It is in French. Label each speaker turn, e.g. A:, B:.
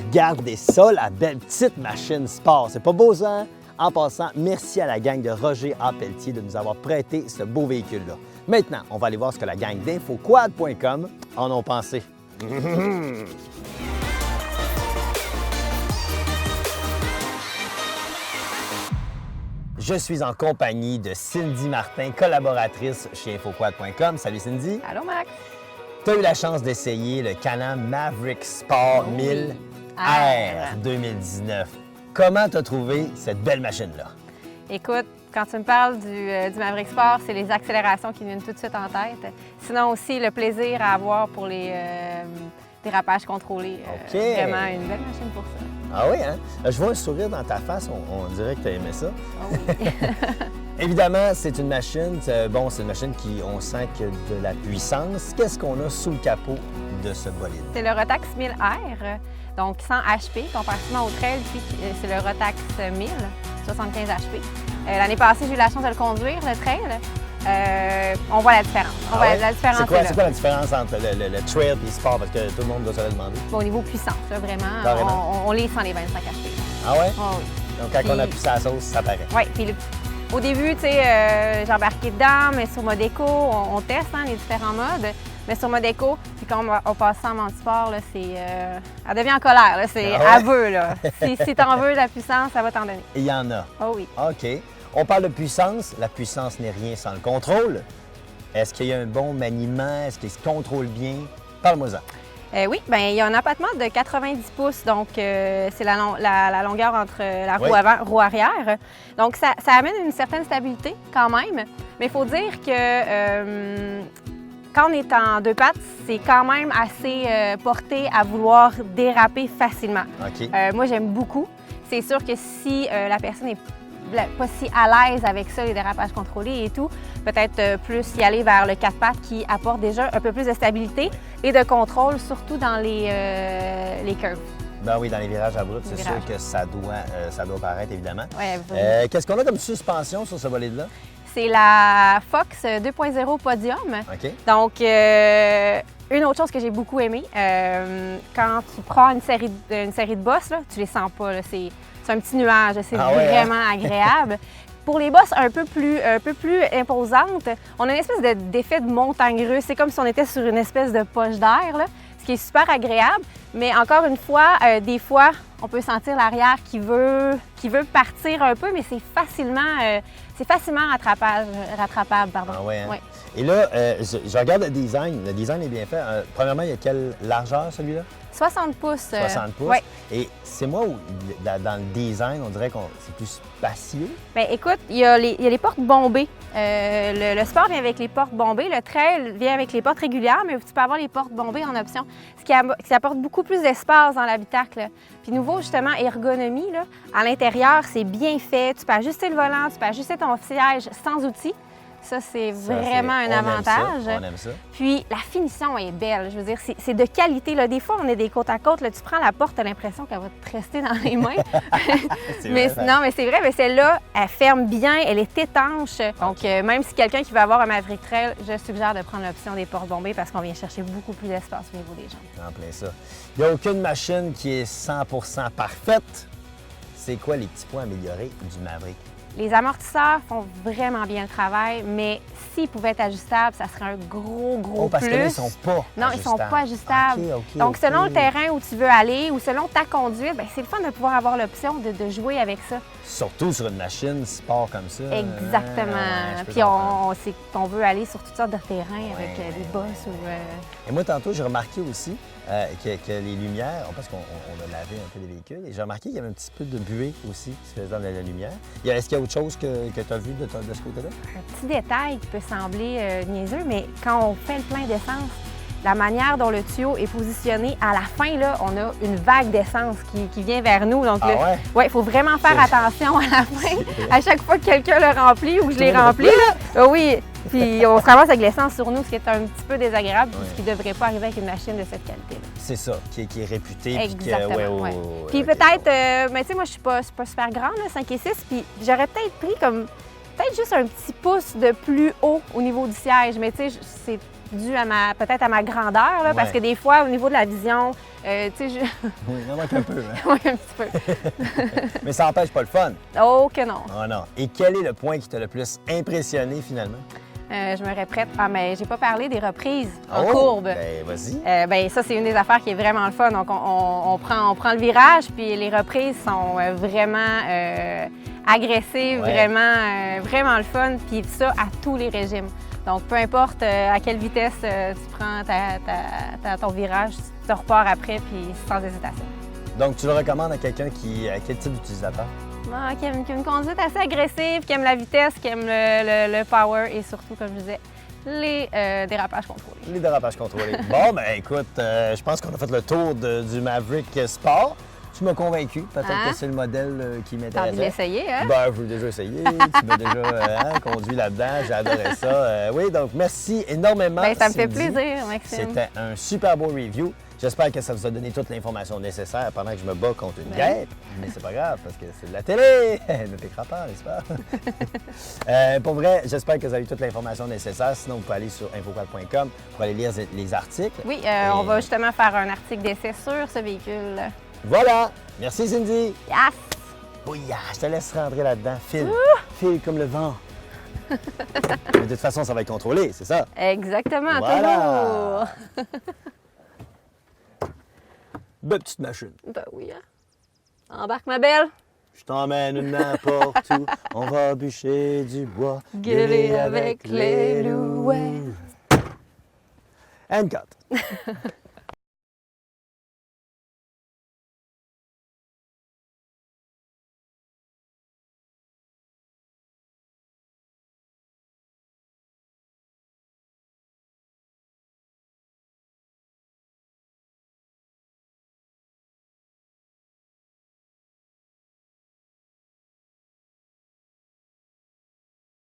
A: Regardez ça, la belle petite machine sport. C'est pas beau ça, hein? En passant, merci à la gang de Roger A. Pelletier de nous avoir prêté ce beau véhicule-là. Maintenant, on va aller voir ce que la gang d'infoquad.com en ont pensé. Je suis en compagnie de Cindy Martin, collaboratrice chez InfoQuad.com. Salut Cindy.
B: Allô, Max.
A: Tu as eu la chance d'essayer le Can-Am Maverick Sport 1000 R 2019. Comment tu as trouvé cette belle machine-là?
B: Écoute, quand tu me parles du Maverick Sport, c'est les accélérations qui viennent tout de suite en tête. Sinon aussi, le plaisir à avoir pour les dérapages contrôlés.
A: OK.
B: Vraiment une belle machine pour ça.
A: Ah oui, hein? Je vois un sourire dans ta face, on dirait que tu as aimé ça.
B: Ah oui.
A: Évidemment, c'est une machine, c'est une machine qui, on sent que de la puissance. Qu'est-ce qu'on a sous le capot de ce bolide?
B: C'est le Rotax 1000R, donc 100 HP, comparativement au trail, puis c'est le Rotax 1000, 75 HP. L'année passée, j'ai eu la chance de le conduire, le trail. On voit la différence. La différence
A: c'est quoi la différence entre le trail et le sport? Parce que tout le monde doit se le demander.
B: Bon, au niveau puissance, là, vraiment,
A: Carrément.
B: on les sent les 25 HP.
A: Ah ouais?
B: Oh, oui.
A: Donc quand on appuie sa sauce, ça paraît.
B: Oui, puis au début, tu sais, j'ai embarqué dedans, mais sur mode éco, on teste les différents modes. Mais sur mode éco, puis quand on passe ça en mode sport, là, elle devient en colère, là, c'est aveu, là. Si t'en veux de la puissance, ça va t'en donner.
A: Il y en a?
B: Oh oui.
A: OK. On parle de puissance. La puissance n'est rien sans le contrôle. Est-ce qu'il y a un bon maniement? Est-ce qu'il se contrôle bien? Parle-moi-en.
B: Oui, bien, il y a un empattement de 90 pouces, donc c'est la longueur entre la roue avant, roue arrière. Donc, ça amène une certaine stabilité quand même, mais il faut dire que quand on est en deux pattes, c'est quand même assez porté à vouloir déraper facilement.
A: OK.
B: Moi, j'aime beaucoup. C'est sûr que si la personne n'est pas si à l'aise avec ça, les dérapages contrôlés et tout, peut-être plus y aller vers le 4 pattes qui apporte déjà un peu plus de stabilité et de contrôle, surtout dans les curves.
A: Ben oui, dans les virages à brut, c'est sûr que ça doit paraître, évidemment.
B: Ouais,
A: qu'est-ce qu'on a comme suspension sur ce bolide-là?
B: C'est la Fox 2.0 Podium.
A: OK.
B: Donc, une autre chose que j'ai beaucoup aimée, quand tu prends une série de bosses, là, tu les sens pas. C'est un petit nuage, c'est vraiment agréable. Pour les bosses un peu plus imposantes, on a une espèce d'effet de montagne russe. C'est comme si on était sur une espèce de poche d'air, là, ce qui est super agréable. Mais encore une fois, des fois, on peut sentir l'arrière qui veut partir un peu, mais c'est facilement rattrapable. Pardon.
A: Ah ouais, hein?
B: Ouais.
A: Et là, je regarde le design. Le design est bien fait. Premièrement, il y a quelle largeur, celui-là?
B: 60 pouces.
A: 60 pouces.
B: Oui.
A: Et c'est moi où, dans le design, on dirait que c'est plus spacieux.
B: Bien, écoute, il y a les portes bombées. Le sport vient avec les portes bombées. Le trail vient avec les portes régulières, mais tu peux avoir les portes bombées en option, ce qui apporte beaucoup plus d'espace dans l'habitacle. Puis nouveau, justement, ergonomie, là, à l'intérieur, c'est bien fait. Tu peux ajuster le volant, tu peux ajuster ton siège sans outils. Ça, c'est vraiment un avantage.
A: On aime ça.
B: Puis, la finition est belle. Je veux dire, c'est de qualité. Là. Des fois, on est des côte à côte. Là, tu prends la porte, tu as l'impression qu'elle va te rester dans les mains. Non, mais c'est vrai. Mais celle-là, elle ferme bien, elle est étanche. Donc, même si quelqu'un qui veut avoir un Maverick Trail, je suggère de prendre l'option des portes bombées parce qu'on vient chercher beaucoup plus d'espace au niveau des jambes.
A: En plein ça. Il n'y a aucune machine qui est 100% parfaite. C'est quoi les petits points améliorés du Maverick?
B: Les amortisseurs font vraiment bien le travail, mais s'ils pouvaient être ajustables, ça serait un gros plus.
A: Parce que là, ils sont pas
B: Non,
A: ajustables.
B: ils sont pas ajustables.
A: OK.
B: Donc, selon le terrain où tu veux aller ou selon ta conduite, bien, c'est le fun de pouvoir avoir l'option de jouer avec ça.
A: Surtout sur une machine sport comme ça.
B: Exactement. Puis on veut aller sur toutes sortes de terrains avec des bosses ou...
A: Et moi, tantôt, j'ai remarqué aussi que les lumières, parce qu'on a lavé un peu les véhicules, et j'ai remarqué qu'il y avait un petit peu de buée aussi qui se faisait dans la lumière. Est-ce qu'il y a autre chose que tu as vu de ce côté-là?
B: Un petit détail qui peut sembler niaiseux, mais quand on fait le plein d'essence, la manière dont le tuyau est positionné, à la fin, là, on a une vague d'essence qui vient vers nous. Donc, il faut vraiment faire attention à la fin. À chaque fois que quelqu'un le remplit ou que je l'ai rempli, là, oui, puis on se ramasse avec l'essence sur nous, ce qui est un petit peu désagréable, ce qui ne devrait pas arriver avec une machine de cette qualité-là.
A: C'est ça, qui est réputée.
B: Exactement, puis peut-être, mais tu sais, moi, je suis pas super grande, là, 5 et 6, puis j'aurais peut-être pris comme, juste un petit pouce de plus haut au niveau du siège, mais tu sais, c'est dû peut-être à ma grandeur, là, parce que des fois, au niveau de la vision, Tu sais,
A: Oui, il en manque un peu. Hein?
B: Oui, un petit peu.
A: Mais ça n'empêche pas le fun.
B: Oh que non.
A: Oh non. Et quel est le point qui t'a le plus impressionné finalement?
B: Je me répète. Ah, mais j'ai pas parlé des reprises en
A: Oh,
B: courbe.
A: Ben, vas-y.
B: Ben, ça, c'est une des affaires qui est vraiment le fun. Donc, on prend le virage, puis les reprises sont vraiment agressives,
A: Ouais.
B: vraiment le fun. Puis ça, à tous les régimes. Donc, peu importe à quelle vitesse tu prends ton virage, tu repars après, puis sans hésitation.
A: Donc, tu le recommandes à quelqu'un quel type d'utilisateur?
B: Ah, qui aime une conduite assez agressive, qui aime la vitesse, qui aime le power et surtout, comme je disais, les dérapages contrôlés.
A: Les dérapages contrôlés. Bon, ben écoute, je pense qu'on a fait le tour du Maverick Sport. Tu m'as convaincu. Peut-être
B: Hein?
A: que c'est le modèle qui
B: T'as
A: m'intéresse.
B: envie de l'essayer, hein?
A: Ben, je veux déjà essayer. Tu m'as déjà conduit là-dedans. J'adorais ça. Oui, donc merci énormément.
B: Ben, ça me fait
A: Cindy.
B: plaisir, Maxime.
A: C'était un super beau review. J'espère que ça vous a donné toute l'information nécessaire pendant que je me bats contre une guêpe. Mais c'est pas grave, parce que c'est de la télé. Ne t'écrase pas, n'est-ce pas? Pour vrai, j'espère que vous avez toute l'information nécessaire. Sinon, vous pouvez aller sur infoquad.com pour aller lire les articles.
B: Oui, on va justement faire un article d'essai sur ce véhicule.
A: Voilà! Merci, Cindy!
B: Yes!
A: Bouillard, je te laisse rentrer là-dedans. File comme le vent. Mais de toute façon, ça va être contrôlé, c'est ça?
B: Exactement,
A: Voilà.
B: toujours!
A: Belle petite machine.
B: Ben oui, hein? Embarque, ma belle!
A: Je t'emmène n'importe où. On va bûcher du bois.
B: Gueuler avec les loups, ouais.
A: And cut.